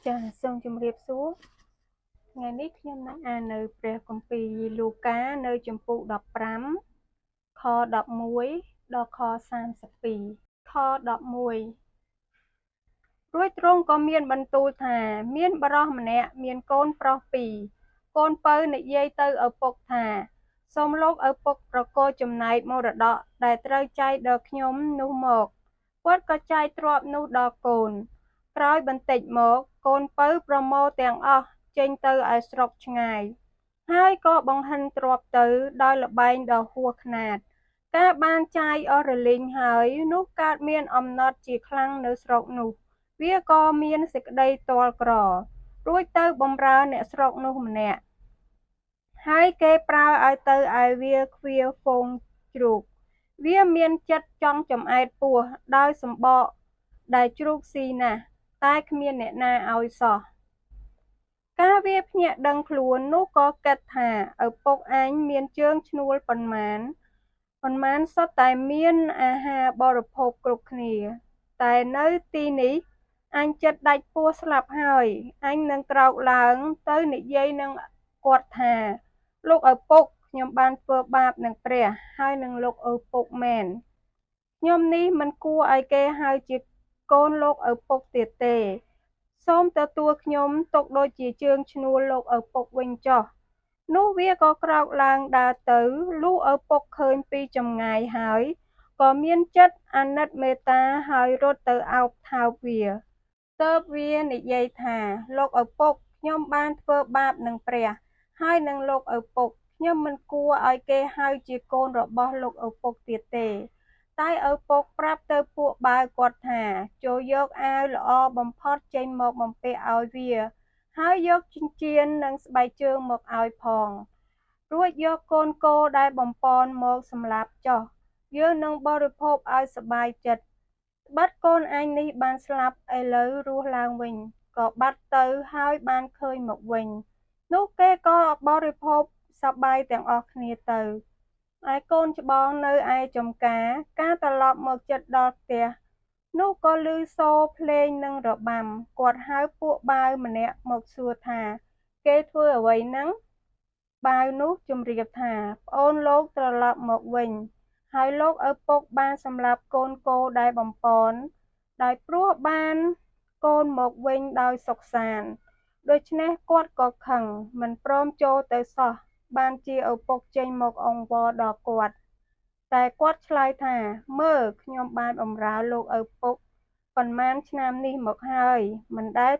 ចាសូមជម្រាបសួរថ្ងៃនេះខ្ញុំនឹងអាននៅព្រះគម្ពីរលូកានៅចំពុក15ខ11ដល់ខ32ខ11រួចទ្រង់ក៏មានបន្ទូលថាមានបុរសម្នាក់មានកូនប្រុសពីរកូនពៅនិយាយទៅឪពុកថាសូមលោកឪពុកប្រគល់ចំណែកមរតកដែលត្រូវចែកដល់ខ្ញុំនោះមកគាត់ក៏ចែកទ្រព្យនោះដល់កូនក្រោយបន្តិចមកកូនពៅប្រមូលទាំងអស់ចេញទៅឯស្រុកឆ្ងាយហើយក៏បង្ហិនទ្រព្យទៅដោយល្បែងដ៏ហួសខ្នាតកាលបានចាយអស់រលីងហើយនោះកើតមានអំណត់ជាខ្លាំងនៅស្រុកនោះវាក៏មានសេចក្តីទាល់ក្ររួចទៅបម្រើអ្នកស្រុកនោះម្នាក់ហើយគេប្រើឲ្យទៅឯវាឃ្វាហ្វូងជ្រូកវាមានចិត្តចង់ចំអែតពស់ដោយសម្បកដែលជ្រូកស៊ីណាស់តែគ្មានអ្នកណាឲ្យសោះកាលវាភ្ញាក់ដឹងខ្លួននោះក៏គិតថាឪពុកអញមានជើងឈ្នួលប៉ុន្មានសុទ្ធតែមានអាហារបរិភោគគ្រប់គ្នាតែនៅទីនេះអញចិត្តដាច់ពោះស្លាប់ហើយអញនឹងក្រោកឡើងទៅនិយាយនឹងគាត់ថាលោកឪពុកខ្ញុំបានធ្វើបាបនឹងព្រះហើយនឹងលោកឪពុកមែនខ្ញុំនេះមិនគួរឲ្យគេហៅជាកូនលោកឪពុកទៀតទេសូមទទួលខ្ញុំទុកដូចជាជើងឈ្នួលលោកឪពុកវិញចុះនោះវាក៏ក្រោកឡើងដើរទៅលុះឪពុកឃើញពីចម្ងាយហើយក៏មានចិត្តអាណិតមេត្តាហើយរត់ទៅអោបថើបវាទើបវានិយាយថាលោកឪពុកខ្ញុំបានធ្វើបាបនឹងព្រះហើយនឹងលោកឪពុកខ្ញុំមិនគួរឲ្យគេហៅជាកូនរបស់លោកឪពុកទៀតទេតែឪពុកប្រាប់ទៅពួកបាវគាត់ថាចូលយកអាវល្អបំផុតចេញមកបំពាក់ឲ្យវាហើយយកចិញ្ចៀននិងស្បែកជើងមកឲ្យផងរួចយកកូនគោដែលបំពន់មកសម្លាប់ចុះយើងនឹងបរិភោគឲ្យសប្បាយចិត្តបាត់កូនអញនេះបានស្លាប់ឥឡូវរស់ឡើងវិញក៏បាត់ទៅហើយបានឃើញមកវិញនោះគេក៏បរិភោគសប្បាយទាំងអស់គ្នាទៅឯកូនច្បងនៅឯចំការត្រឡប់មកជិតដល់ផ្ទះនោះក៏ឮសូរភ្លេងនិងរបាំគាត់ហៅពួកបាវម្នាក់មកសួរថាគេធ្វើអ្វីហ្នឹងបាវនោះជម្រាបថាប្អូនលោកត្រឡប់មកវិញហើយលោកឪពុកបានសម្លាប់កូនគោដែលបំពន់ដោយព្រោះបានកូនមកវិញដោយសុខសាន្តដូច្នេះគាត់ក៏ខឹងមិនព្រមចូលទៅសោះបានជាឪពុកចេញមកអង្វរដល់គាត់តែគាត់ឆ្លើយថាមើលខ្ញុំបានបម្រើលោកឪពុកប៉ុន្មានឆ្នាំនេះមកហើយមិនដែល